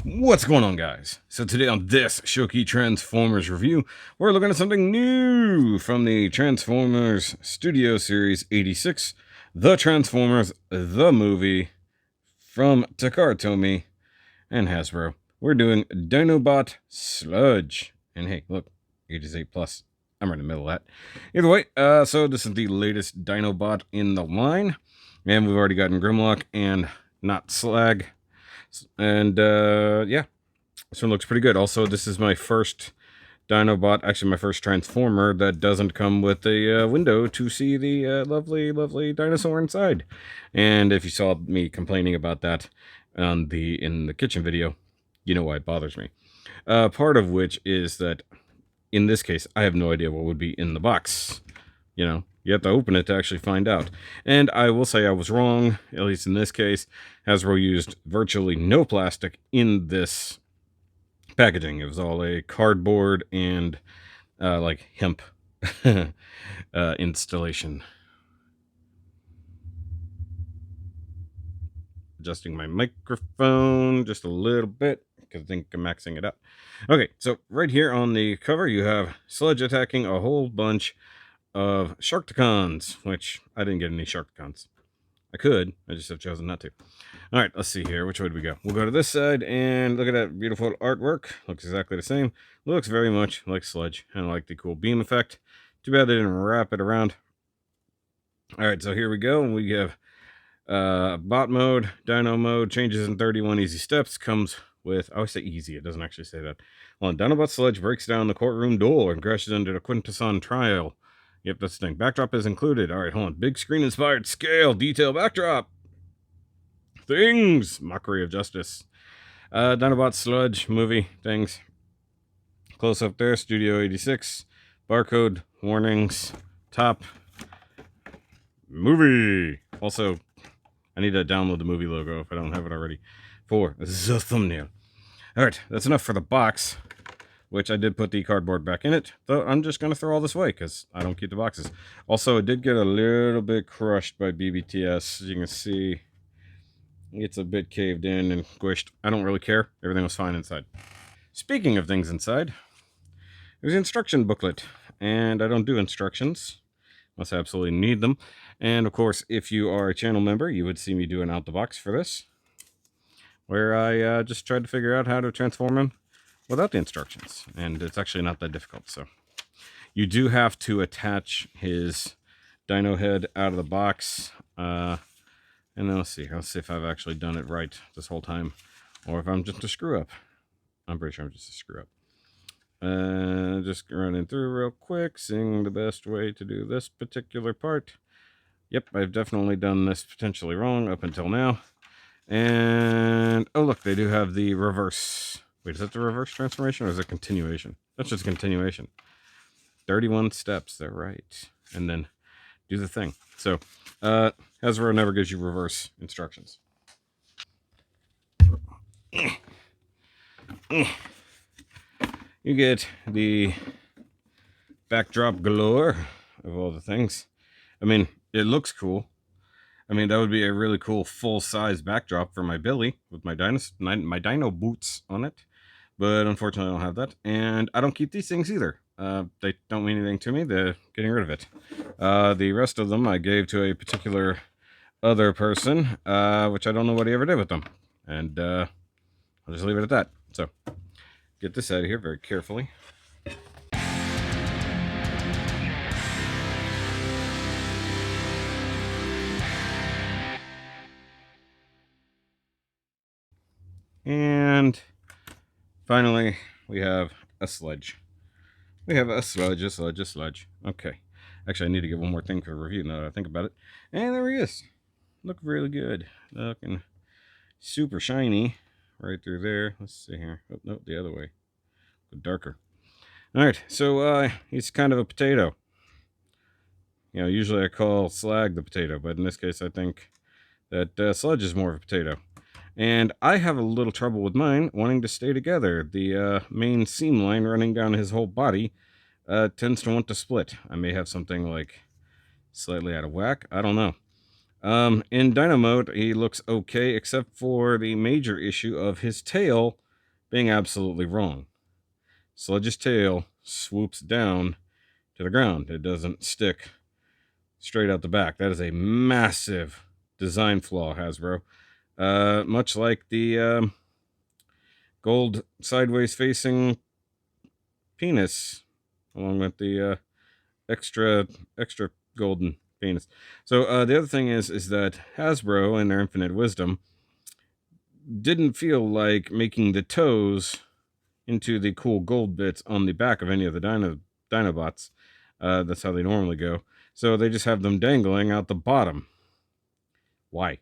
What's going on, guys? So today on this Shoky Transformers review, we're looking at something new from the Transformers Studio Series 86, The Transformers, the movie, from Takara Tomy and Hasbro. We're doing Dinobot Sludge. And hey, look, 88 plus. I'm right in the middle of that. Either way, so this is the latest Dinobot in the line. And we've already gotten Grimlock and Not Slag. And yeah, this one looks pretty good. Also, this is my first Dinobot, actually my first Transformer that doesn't come with a window to see the lovely, lovely dinosaur inside. And if you saw me complaining about that in the kitchen video, you know why it bothers me. Part of which is that in this case, I have no idea what would be in the box. You know, you have to open it to actually find out. And I will say I was wrong, at least in this case. Hasbro used virtually no plastic in this packaging. It was all a cardboard and like hemp installation. Adjusting my microphone just a little bit because I think I'm maxing it out. Okay, so right here on the cover you have Sludge attacking a whole bunch of Sharkticons, which I didn't get any Sharkticons. I could, I just have chosen not to. All right, let's see here. Which way do we go? We'll go to this side and look at that beautiful artwork. Looks exactly the same. Looks very much like Sludge. And I like the cool beam effect. Too bad they didn't wrap it around. All right, so here we go. We have bot mode, dino mode, changes in 31 easy steps. Comes with, I always say easy. It doesn't actually say that. Well, Dinobot Sludge breaks down the courtroom door and crashes into the Quintesson trial. Yep, that's the thing. Backdrop is included. All right, hold on. Big screen inspired scale detail backdrop. Things. Mockery of justice. Dinobot Sludge movie things. Close up there. Studio 86. Barcode. Warnings. Top. Movie. Also, I need to download the movie logo if I don't have it already for the thumbnail. All right, that's enough for the box, which I did put the cardboard back in it, though I'm just going to throw all this away because I don't keep the boxes. Also, it did get a little bit crushed by BBTS. As you can see, it's a bit caved in and squished. I don't really care. Everything was fine inside. Speaking of things inside, there's an instruction booklet, and I don't do instructions unless I absolutely need them. And of course, if you are a channel member, you would see me do an out the box for this, where I just tried to figure out how to transform him without the instructions, and it's actually not that difficult. So you do have to attach his dino head out of the box, and then let's see if I've actually done it right this whole time, or if I'm just a screw up. I'm pretty sure I'm just a screw up. Just running through real quick, seeing the best way to do this particular part. Yep, I've definitely done this potentially wrong up until now. And oh look, they do have the reverse. Wait, is that the reverse transformation or is it continuation? That's just continuation. 31 steps, they're right. And then do the thing. So, Hasbro never gives you reverse instructions. You get the backdrop galore of all the things. I mean, it looks cool. I mean, that would be a really cool full-size backdrop for my Billy with my dino boots on it. But unfortunately, I don't have that. And I don't keep these things either. They don't mean anything to me. They're getting rid of it. The rest of them I gave to a particular other person, which I don't know what he ever did with them. And I'll just leave it at that. So, get this out of here very carefully. And finally, we have a sludge. We have a sludge, a sludge, a sludge. Okay. Actually, I need to get one more thing for review now that I think about it. And there he is. Look really good. Looking super shiny right through there. Let's see here. Oh, no, the other way. Go darker. All right. So he's kind of a potato. You know, usually I call Slag the potato, but in this case, I think that Sludge is more of a potato. And I have a little trouble with mine wanting to stay together. The main seam line running down his whole body tends to want to split. I may have something like slightly out of whack. I don't know. In Dino mode, he looks okay, except for the major issue of his tail being absolutely wrong. Sludge's tail swoops down to the ground. It doesn't stick straight out the back. That is a massive design flaw, Hasbro. Much like the gold sideways facing penis, along with the extra golden penis. So the other thing is that Hasbro, in their infinite wisdom, didn't feel like making the toes into the cool gold bits on the back of any of the Dinobots. That's how they normally go. So they just have them dangling out the bottom. Why?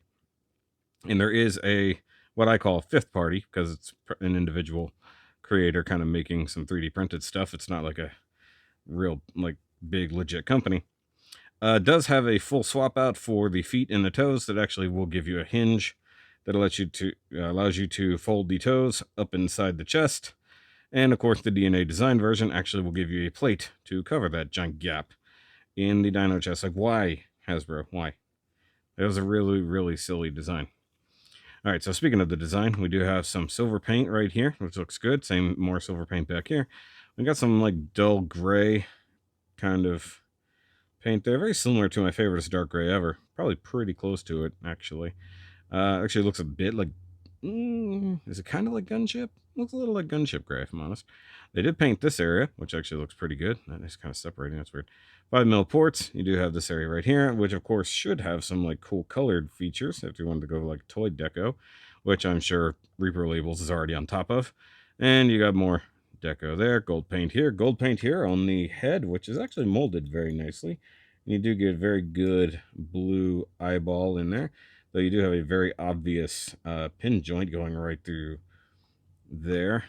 And there is a, what I call a fifth party, because it's an individual creator kind of making some 3D printed stuff. It's not like a real, like, big legit company. Does have a full swap out for the feet and the toes that actually will give you a hinge that allows you to fold the toes up inside the chest. And of course, the DNA design version actually will give you a plate to cover that giant gap in the dino chest. Like, why, Hasbro? Why? It was a really, really silly design. All right, so speaking of the design, we do have some silver paint right here, which looks good. Same, more silver paint back here. We got some like dull gray kind of paint there. Very similar to my favoriteest dark gray ever. Probably pretty close to it, actually. Actually looks a bit like, is it kind of like gunship? Looks a little like gunship gray, if I'm honest. They did paint this area, which actually looks pretty good. That is kind of separating, that's weird. 5mm ports, you do have this area right here, which of course should have some like cool colored features if you wanted to go like toy deco, which I'm sure Reaper Labels is already on top of. And you got more deco there, gold paint here on the head, which is actually molded very nicely. You do get very good blue eyeball in there, though you do have a very obvious pin joint going right through there.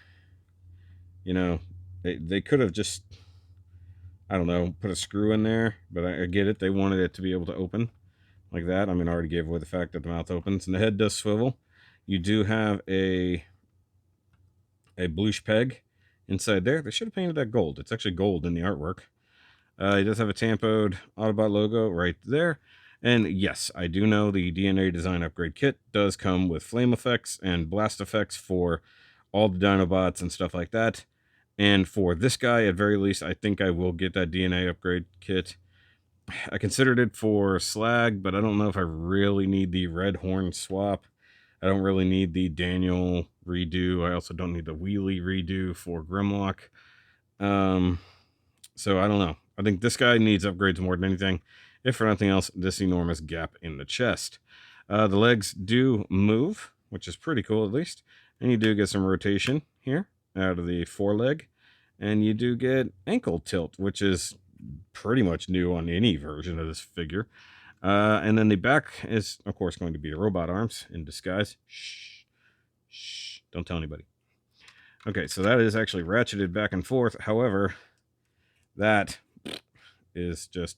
You know, they could have just, I don't know, put a screw in there, but I get it. They wanted it to be able to open like that. I mean, I already gave away the fact that the mouth opens and the head does swivel. You do have a bluish peg inside there. They should have painted that gold. It's actually gold in the artwork. It does have a tampoed Autobot logo right there. And yes, I do know the DNA Design Upgrade Kit does come with flame effects and blast effects for all the Dinobots and stuff like that. And for this guy, at very least, I think I will get that DNA Upgrade Kit. I considered it for Slag, but I don't know if I really need the Red Horn swap. I don't really need the Daniel redo. I also don't need the Wheelie redo for Grimlock. So I don't know. I think this guy needs upgrades more than anything. If for nothing else, this enormous gap in the chest. The legs do move, which is pretty cool at least. And you do get some rotation here out of the foreleg. And you do get ankle tilt, which is pretty much new on any version of this figure. And then the back is, of course, going to be the robot arms in disguise. Shh. Shh. Don't tell anybody. Okay, so that is actually ratcheted back and forth. However, that is just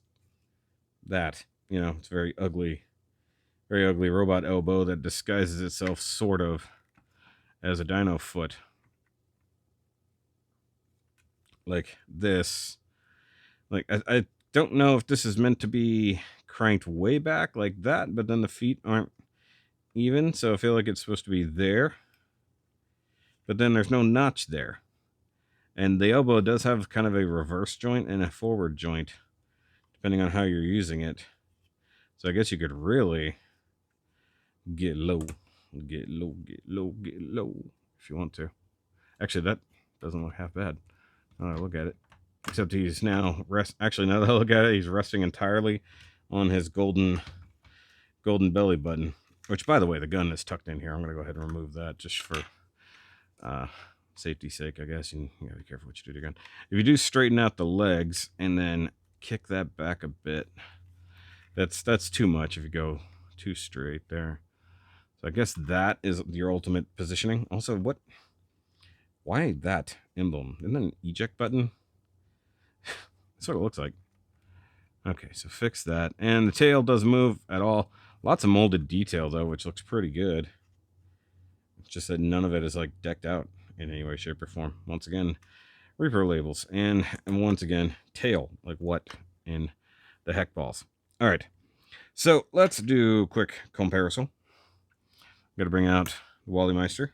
that. You know, it's very ugly robot elbow that disguises itself sort of as a dino foot. Like this. Like, I don't know if this is meant to be cranked way back like that, but then the feet aren't even, so I feel like it's supposed to be there. But then there's no notch there. And the elbow does have kind of a reverse joint and a forward joint, depending on how you're using it. So I guess you could really get low, if you want to. Actually, that doesn't look half bad. Now that I look at it. Except he's now actually, now that I look at it, he's resting entirely on his golden belly button. Which, by the way, the gun is tucked in here. I'm going to go ahead and remove that just for safety's sake, I guess. You gotta be careful what you do to your gun. If you do straighten out the legs and then kick that back a bit, that's too much if you go too straight there. So I guess that is your ultimate positioning. Also, why that emblem? Isn't that an eject button? That's what it looks like. Okay, so fix that. And the tail doesn't move at all. Lots of molded detail, though, which looks pretty good. It's just that none of it is, like, decked out in any way, shape, or form. Once again, Reaper Labels. And once again, tail. Like, what in the heck balls? All right. So, let's do a quick comparison. Got to bring out the Wally Meister.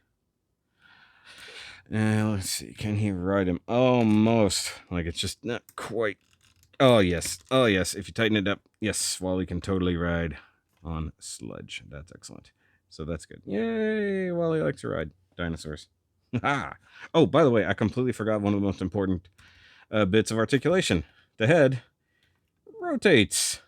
Let's see. Can he ride him? Almost. Like, it's just not quite. Oh, yes. Oh, yes. If you tighten it up. Yes, Wally can totally ride on Sludge. That's excellent. So that's good. Yay! Wally likes to ride dinosaurs. Ha! Oh, by the way, I completely forgot one of the most important bits of articulation. The head rotates.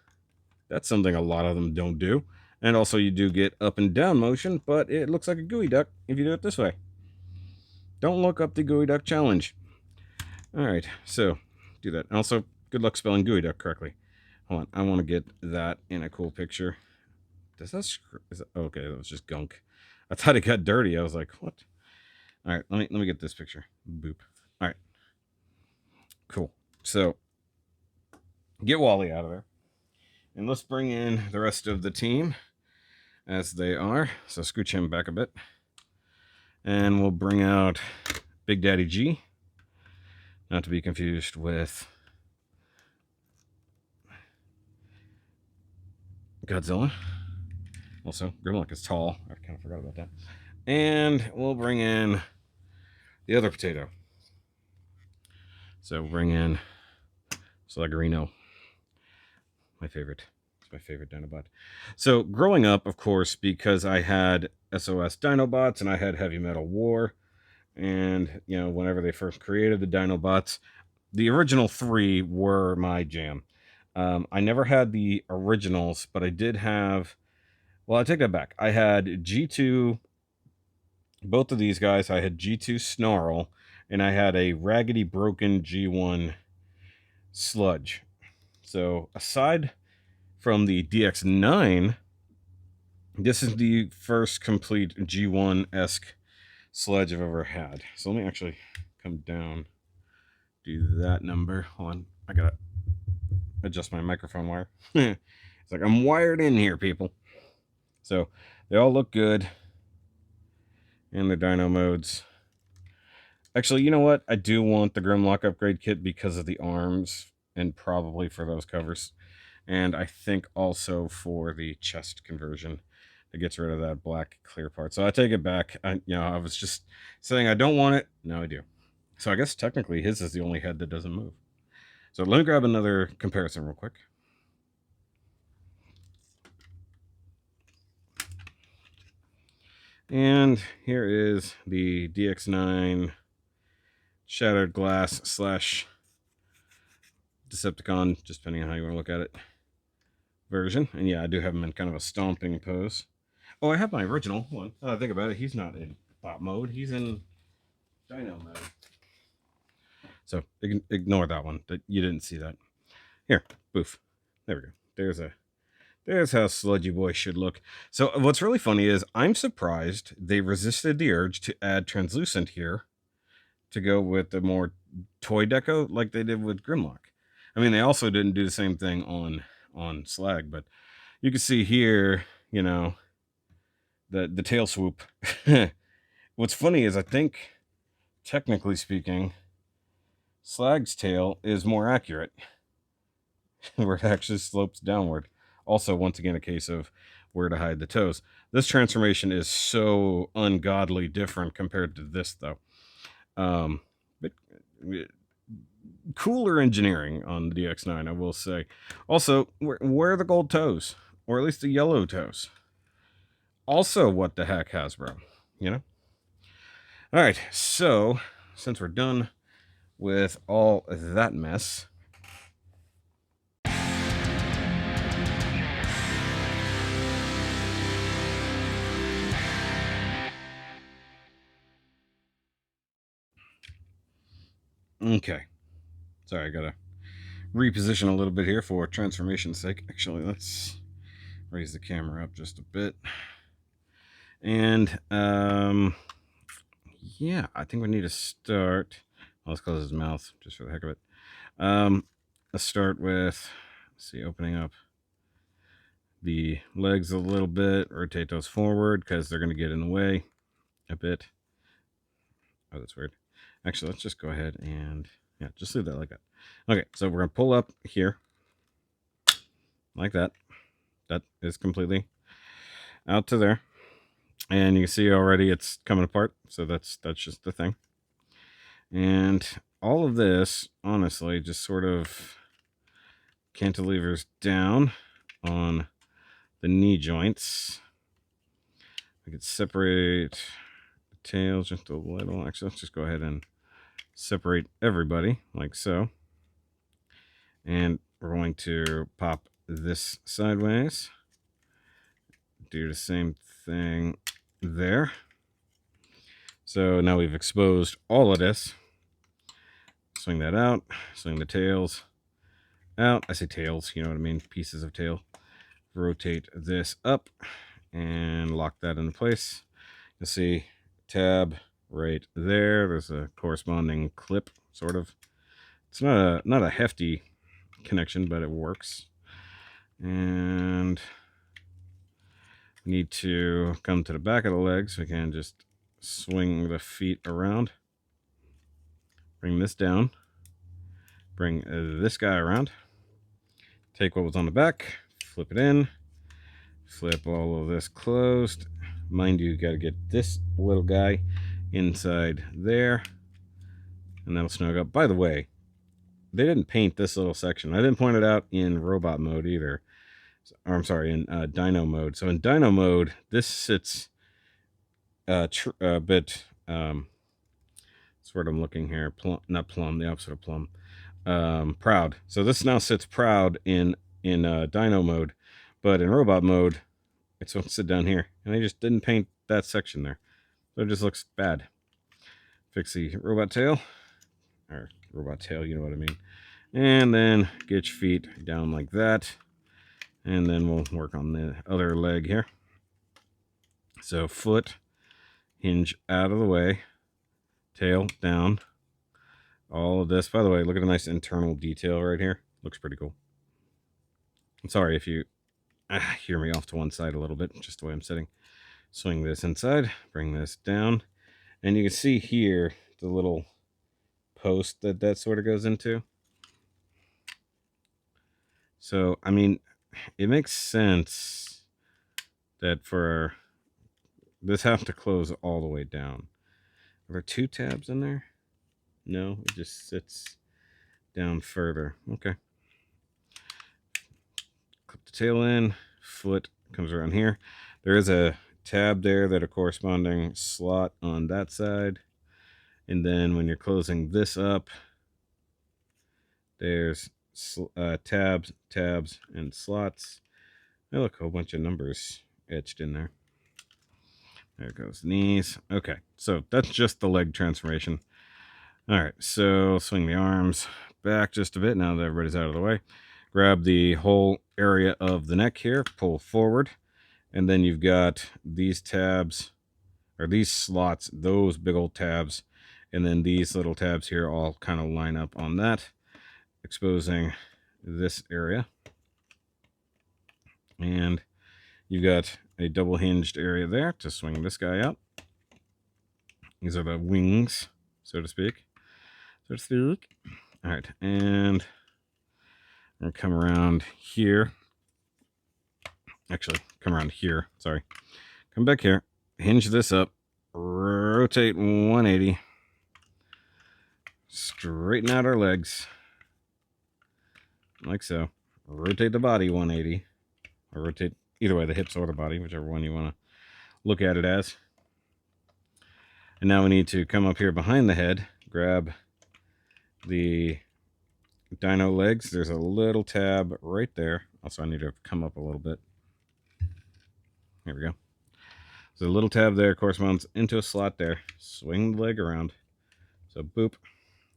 That's something a lot of them don't do. And also, you do get up and down motion, but it looks like a gooey duck if you do it this way. Don't look up the gooey duck challenge. All right, so do that. Also, good luck spelling gooey duck correctly. Hold on, I want to get that in a cool picture. Does that? Is that okay? That was just gunk. I thought it got dirty. I was like, what? All right, let me get this picture. Boop. All right, cool. So get Wally out of there, and let's bring in the rest of the team as they are. So scooch him back a bit, and we'll bring out Big Daddy G. Not to be confused with Godzilla. Also, Grimlock is tall. I kind of forgot about that. And we'll bring in the other potato. So bring in Slagarino. My favorite. It's my favorite Dinobot. So growing up, of course, because I had SOS Dinobots and I had Heavy Metal War, and, you know, whenever they first created the Dinobots, the original 3 were my jam. I never had the originals, but I did have... Well, I take that back. I had G2, both of these guys. I had G2 Snarl, and I had a raggedy broken G1 Sludge. So aside from the DX9, this is the first complete G1-esque Sludge I've ever had. So let me actually come down, do that number. Hold on, I gotta adjust my microphone wire. It's like I'm wired in here, people. So they all look good in the dyno modes. Actually, you know what? I do want the Grimlock upgrade kit because of the arms and probably for those covers. And I think also for the chest conversion. It gets rid of that black clear part. So I take it back. I was just saying I don't want it. Now I do. So I guess technically his is the only head that doesn't move. So let me grab another comparison real quick. And here is the DX9 Shattered Glass / Decepticon, just depending on how you want to look at it, version. And yeah, I do have him in kind of a stomping pose. Oh, I have my original one. I think about it. He's not in bot mode. He's in Dino mode. So ignore that one. You didn't see that. Here, boof. There we go. There's how Sludgy Boy should look. So what's really funny is I'm surprised they resisted the urge to add translucent here to go with the more toy deco like they did with Grimlock. I mean, they also didn't do the same thing on Slag, but you can see here, you know, the tail swoop. What's funny is I think, technically speaking, Slag's tail is more accurate, where it actually slopes downward. Also, once again, a case of where to hide the toes. This transformation is so ungodly different compared to this, though. But cooler engineering on the DX9, I will say. Also, where are the gold toes? Or at least the yellow toes? Also, what the heck, Hasbro? You know? All right, so since we're done with all that mess, okay. Sorry, I gotta reposition a little bit here for transformation's sake. Actually, let's raise the camera up just a bit. And yeah, I think we need to start. Well, let's close his mouth just for the heck of it. Let's start with, let's see, opening up the legs a little bit, rotate those forward because they're going to get in the way a bit. Oh, that's weird. Actually, let's just go ahead and, yeah, just leave that like that. Okay, so we're going to pull up here like that. That is completely out to there. And you can see already it's coming apart. So that's just the thing. And all of this, honestly, just sort of cantilevers down on the knee joints. I could separate the tails just a little. Actually, let's just go ahead and separate everybody like so. And we're going to pop this sideways. Do the same thing there. So now we've exposed all of this. Swing that out. Swing the tails out. I say tails, you know what I mean, pieces of tail. Rotate this up and lock that into place. You'll see tab right there. There's a corresponding clip, sort of. It's not a hefty connection, but it works. And we need to come to the back of the legs. We can just swing the feet around. Bring this down. Bring this guy around. Take what was on the back, flip it in, flip all of this closed. Mind you, got to get this little guy inside there, and that'll snug up. By the way, they didn't paint this little section. I didn't point it out in robot mode either. Or, I'm sorry, in Dino mode. So in Dino mode, this sits a bit. That's what I'm looking here. Not plumb, the opposite of plumb. Proud. So this now sits proud in Dino mode, but in robot mode, it's supposed to sit down here, and they just didn't paint that section there, so it just looks bad. Fix the robot tail, or robot tail, you know what I mean, and then get your feet down like that, and then we'll work on the other leg here. So foot, hinge out of the way, tail down. All of this, by the way, look at the nice internal detail right here. Looks pretty cool. I'm sorry if you hear me off to one side a little bit, just the way I'm sitting. Swing this inside, bring this down, and you can see here the little post that sort of goes into. So, I mean, it makes sense that for this have to close all the way down. Are there two tabs in there? No, it just sits down further. Okay. Clip the tail in, foot comes around here. There is a tab there that a corresponding slot on that side. And then when you're closing this up, there's tabs, and slots. Oh, look, a whole bunch of numbers etched in there. There goes knees. Okay, so that's just the leg transformation. All right, so swing the arms back just a bit now that everybody's out of the way. Grab the whole area of the neck here, pull forward, and then you've got these tabs, or these slots, those big old tabs, and then these little tabs here all kind of line up on that, exposing this area. And you've got a double hinged area there to swing this guy out. These are the wings, so to speak. All right, and I'm gonna come around here. Actually, come around here. Sorry. Come back here. Hinge this up. Rotate 180. Straighten out our legs. Like so. Rotate the body 180. Or rotate either way, the hips or the body, whichever one you want to look at it as. And now we need to come up here behind the head. Grab the dino legs. There's a little tab right there. Also, I need to come up a little bit. There we go. So a little tab there corresponds into a slot there. Swing the leg around. So boop.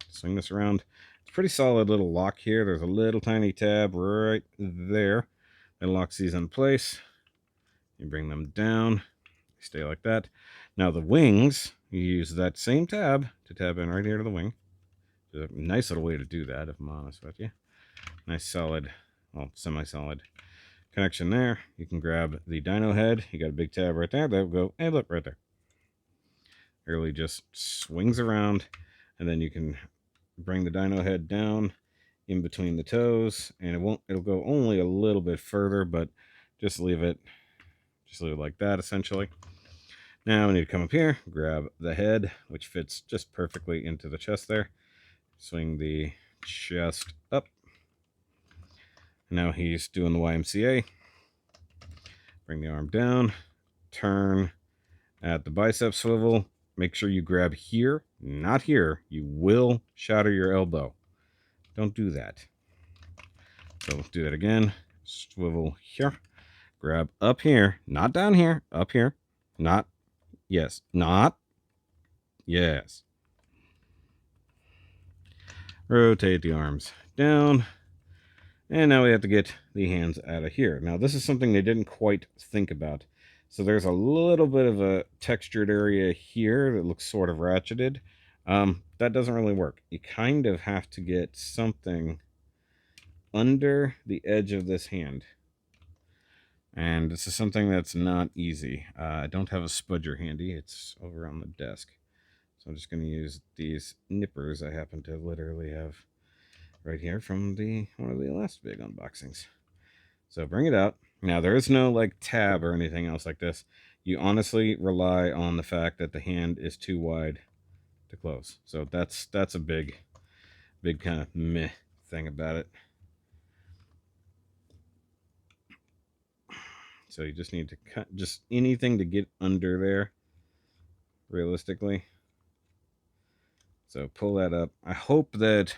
Swing this around. It's a pretty solid little lock here. There's a little tiny tab right there that locks these in place. You bring them down. Stay like that. Now the wings, you use that same tab to tab in right here to the wing. It's a nice little way to do that, if I'm honest with you. Nice solid, well, semi-solid connection there. You can grab the dino head. You got a big tab right there. That will go, and look, right there. It really just swings around, and then you can bring the dino head down in between the toes, and it'll go only a little bit further, but just leave it like that, essentially. Now we need to come up here, grab the head, which fits just perfectly into the chest there. Swing the chest up. Now he's doing the YMCA. Bring the arm down, turn at the bicep swivel. Make sure you grab here, not here. You will shatter your elbow. Don't do that. So let's do that again. Swivel here. Grab up here, not down here, up here. Not, yes, not, yes. Rotate the arms down. And now we have to get the hands out of here. Now this is something they didn't quite think about. So there's a little bit of a textured area here that looks sort of ratcheted. That doesn't really work. You kind of have to get something under the edge of this hand. And this is something that's not easy. I don't have a spudger handy. It's over on the desk. So I'm just going to use these nippers I happen to literally have right here from one of the last big unboxings. So bring it out. Now there is no like tab or anything else like this. You honestly rely on the fact that the hand is too wide to close. So that's a big kind of meh thing about it. So you just need to cut just anything to get under there, realistically. So pull that up. I hope that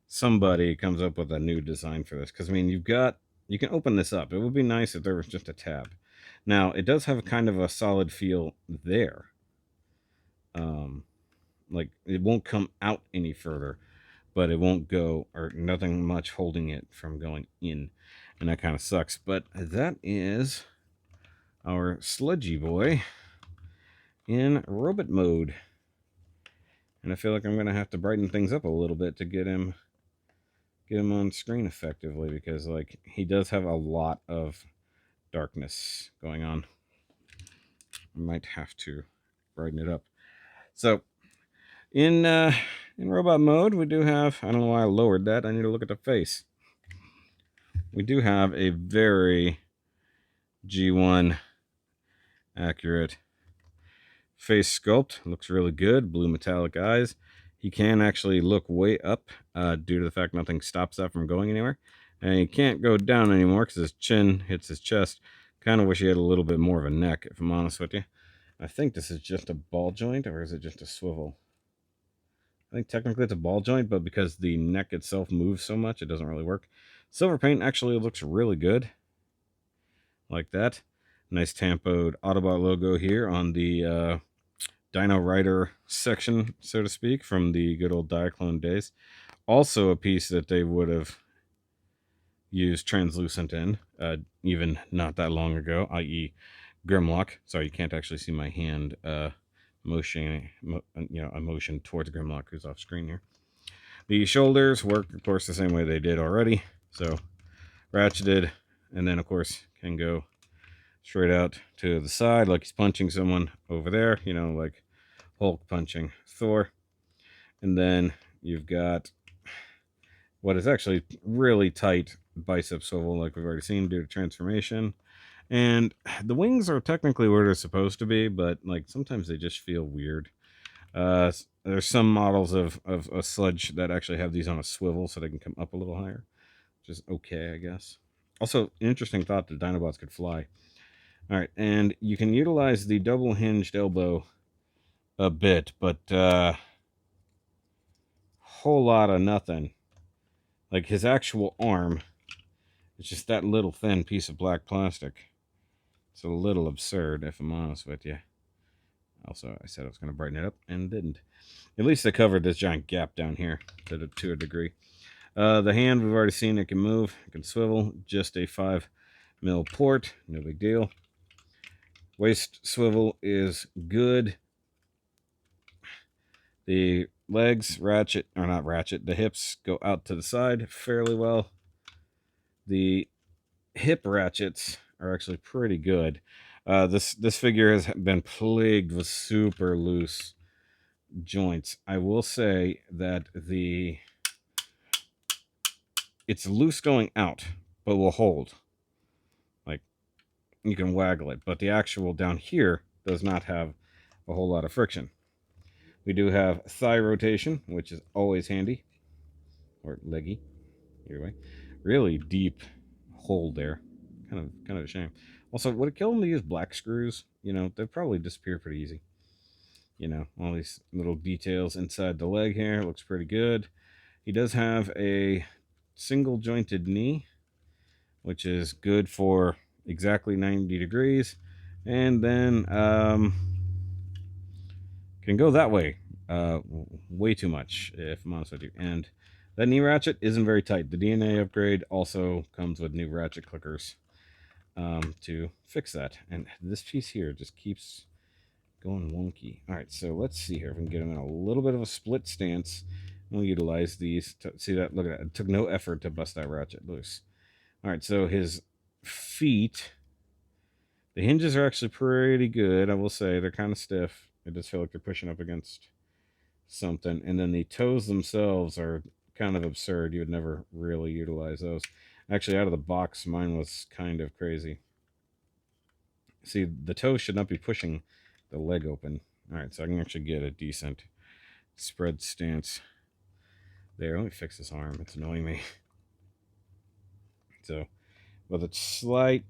somebody comes up with a new design for this, because I mean, you can open this up. It would be nice if there was just a tab. Now it does have kind of a solid feel there. Like it won't come out any further, but it won't go, or nothing much holding it from going in, and that kind of sucks. But that is our sludgy boy in robot mode, and I feel like I'm gonna have to brighten things up a little bit to get him on screen effectively, because like he does have a lot of darkness going on. I might have to brighten it up. So in robot mode, we do have, I don't know why I lowered that. I need to look at the face. We do have a very G1 accurate face sculpt. Looks really good. Blue metallic eyes. He can actually look way up due to the fact nothing stops that from going anywhere. And he can't go down anymore because his chin hits his chest. Kind of wish he had a little bit more of a neck, if I'm honest with you. I think this is just a ball joint, or is it just a swivel? I think technically it's a ball joint, but because the neck itself moves so much, it doesn't really work. Silver paint actually looks really good. Like that. Nice tampoed Autobot logo here on the Dino Rider section, so to speak, from the good old Diaclone days. Also a piece that they would have used translucent in, even not that long ago, i.e. Grimlock. Sorry, you can't actually see my hand motion towards Grimlock, who's off screen here. The shoulders work, of course, the same way they did already. So ratcheted, and then, of course, can go straight out to the side like he's punching someone over there, you know, like Hulk punching Thor. And then you've got what is actually really tight bicep swivel, like we've already seen, due to transformation. And the wings are technically where they're supposed to be, but like sometimes they just feel weird. There's some models of a sludge that actually have these on a swivel so they can come up a little higher, which is okay, I guess. Also, interesting thought that Dinobots could fly. All right, and you can utilize the double hinged elbow a bit, but whole lot of nothing. Like his actual arm, it's just that little thin piece of black plastic. It's a little absurd, if I'm honest with you. Also, I said I was going to brighten it up and didn't. At least I covered this giant gap down here to a degree. The hand, we've already seen it can move, it can swivel. Just a 5mm port, no big deal. Waist swivel is good. The legs ratchet, or not ratchet, the hips go out to the side fairly well. The hip ratchets are actually pretty good. This figure has been plagued with super loose joints. I will say that it's loose going out, but will hold. Like, you can waggle it, but the actual down here, does not have a whole lot of friction. We do have thigh rotation, which is always handy, or leggy, either way. Really deep hole there, kind of a shame. Also, would it kill him to use black screws? You know, they'd probably disappear pretty easy. You know, all these little details inside the leg here looks pretty good. He does have a single jointed knee, which is good for exactly 90 degrees, and then can go that way way too much, if I'm honest with you. And that knee ratchet isn't very tight. The DNA upgrade also comes with new ratchet clickers to fix that. And this piece here just keeps going wonky. All right, so let's see here if we can get him in a little bit of a split stance. We'll utilize these. See that? Look at that. It took no effort to bust that ratchet loose. All right, so his feet, the hinges are actually pretty good, I will say. They're kind of stiff. I just feel like they're pushing up against something. And then the toes themselves are kind of absurd. You would never really utilize those. Actually, out of the box, mine was kind of crazy. See, the toes should not be pushing the leg open. All right, so I can actually get a decent spread stance there. Let me fix this arm. It's annoying me. So, with a slight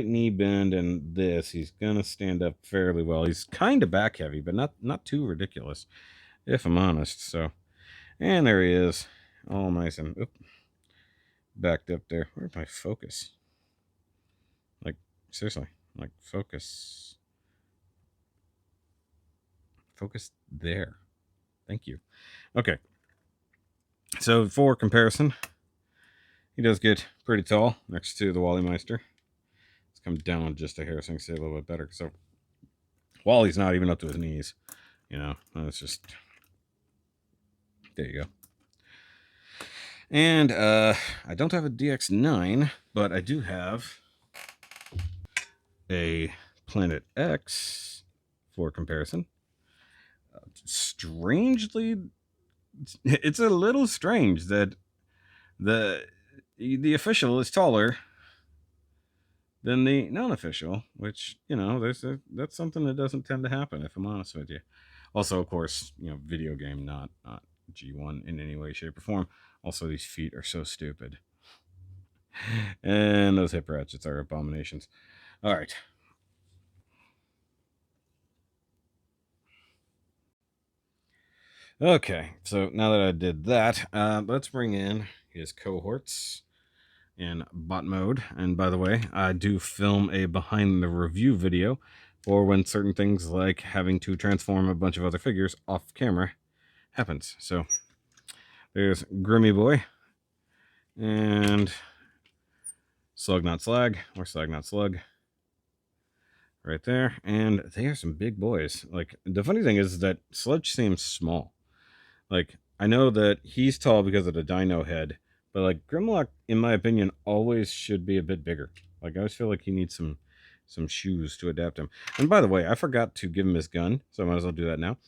knee bend and this, he's gonna stand up fairly well. He's kind of back heavy, but not too ridiculous, if I'm honest. So, and there he is, all nice and backed up there. Where's my focus? Like, seriously, like, focus there. Thank you. Okay, so for comparison, he does get pretty tall next to the Wally Meister. Let's come down just a hair so I can see a little bit better. So Wally's not even up to his knees. You know, it's just, there you go. And I don't have a DX9, but I do have a Planet X for comparison. Strangely, it's a little strange that the official is taller than the non-official, which, you know, that's something that doesn't tend to happen, if I'm honest with you. Also, of course, you know, video game, not G1 in any way, shape, or form. Also, these feet are so stupid. And those hip ratchets are abominations. All right. Okay, so now that I did that, let's bring in his cohorts in bot mode. And by the way, I do film a behind the review video for when certain things like having to transform a bunch of other figures off camera happens. So there's Grimmy Boy and Slug Not Slag, or Slag Not Slug, right there. And they are some big boys. Like, the funny thing is that Sludge seems small. Like, I know that he's tall because of the dino head, but like Grimlock, in my opinion, always should be a bit bigger. Like, I always feel like he needs some shoes to adapt him. And by the way, I forgot to give him his gun, so I might as well do that now.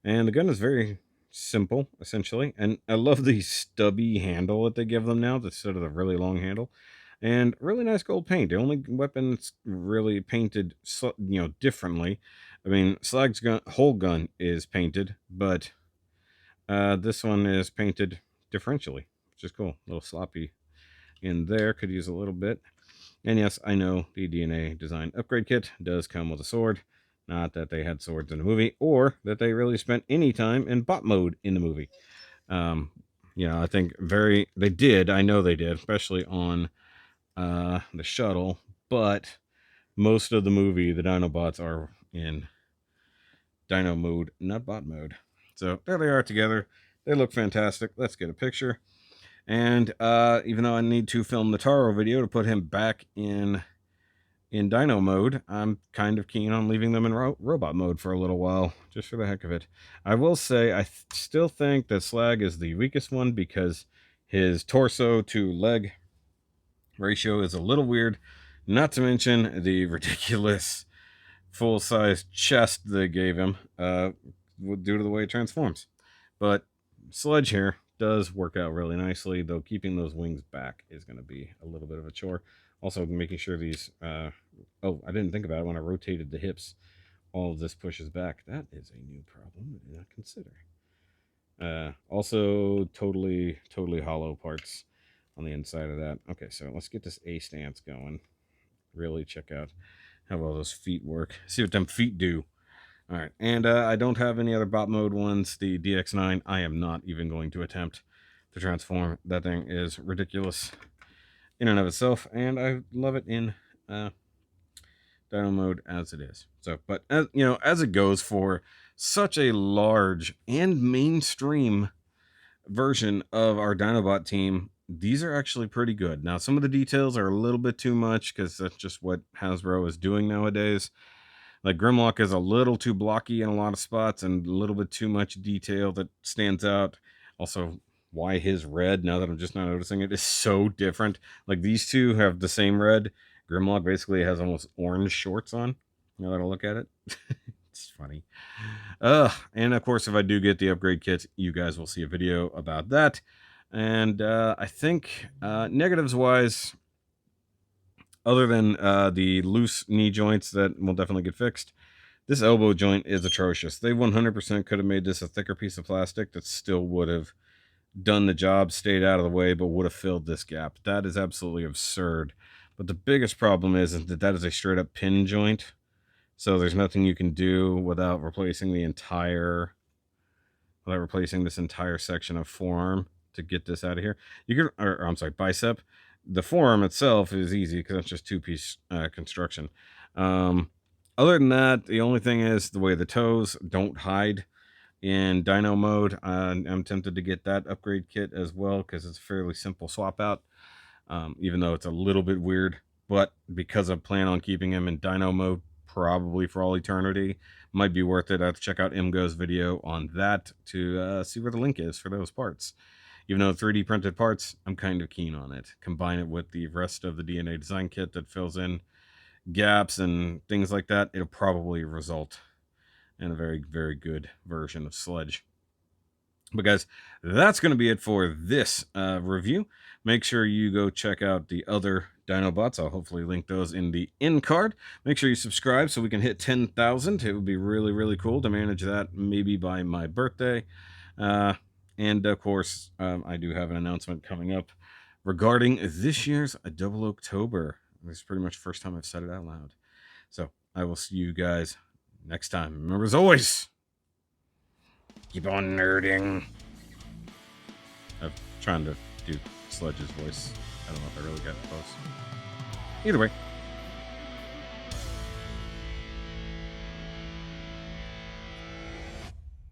And the gun is very simple, essentially. And I love the stubby handle that they give them now instead of the really long handle. And really nice gold paint. The only weapon that's really painted, you know, differently. I mean, Slag's whole gun is painted, but this one is painted differentially, which is cool. A little sloppy in there. Could use a little bit. And yes, I know the DNA design upgrade kit does come with a sword. Not that they had swords in the movie, or that they really spent any time in bot mode in the movie. You know, I think they did. I know they did, especially on the shuttle. But most of the movie, the Dinobots are in Dino mode, not bot mode. So there they are together. They look fantastic. Let's get a picture. And even though I need to film the Taro video to put him back in Dino mode, I'm kind of keen on leaving them in robot mode for a little while, just for the heck of it. I will say I still think that Slag is the weakest one because his torso to leg ratio is a little weird, not to mention the ridiculous full-size chest they gave him due to the way it transforms. But Sludge here does work out really nicely, though keeping those wings back is going to be a little bit of a chore. Also, making sure these Oh, I didn't think about it when I rotated the hips. All of this pushes back. That is a new problem I did not consider. Also, totally hollow parts on the inside of that. Okay, so let's get this A stance going. Really check out how well those feet work. See what them feet do. All right, and I don't have any other bot mode ones. The DX9, I am not even going to attempt to transform. That thing is ridiculous in and of itself, and I love it in Dino mode as it is. So, but as you know, as it goes for such a large and mainstream version of our Dinobot team, these are actually pretty good. Now, some of the details are a little bit too much because that's just what Hasbro is doing nowadays. Like Grimlock is a little too blocky in a lot of spots and a little bit too much detail that stands out. Also, why his red, now that I'm just not noticing it, is so different. Like these two have the same red. Grimlock basically has almost orange shorts on. Now that I look at it. It's funny. And of course, if I do get the upgrade kit, you guys will see a video about that. And I think negatives wise, other than the loose knee joints that will definitely get fixed, this elbow joint is atrocious. They 100% could have made this a thicker piece of plastic that still would have done the job, stayed out of the way, but would have filled this gap. That is absolutely absurd. But the biggest problem is that that is a straight up pin joint. So there's nothing you can do without replacing this entire section of forearm to get this out of here. You can, or I'm sorry, bicep. The forearm itself is easy because it's just two-piece construction. Other than that, the only thing is the way the toes don't hide in Dino mode. I'm tempted to get that upgrade kit as well because it's a fairly simple swap out, even though it's a little bit weird. But because I plan on keeping him in Dino mode probably for all eternity, might be worth it. I have to check out Imgo's video on that to see where the link is for those parts. Even though 3D printed parts, I'm kind of keen on it. Combine it with the rest of the DNA design kit that fills in gaps and things like that, it'll probably result in a very, very good version of Sludge. But guys, that's going to be it for this review. Make sure you go check out the other Dinobots. I'll hopefully link those in the end card. Make sure you subscribe so we can hit 10,000. It would be really, really cool to manage that maybe by my birthday. And of course, I do have an announcement coming up regarding this year's Double October. This is pretty much the first time I've said it out loud. So I will see you guys next time. Remember, as always, keep on nerding. I'm trying to do Sludge's voice. I don't know if I really got close. Either way,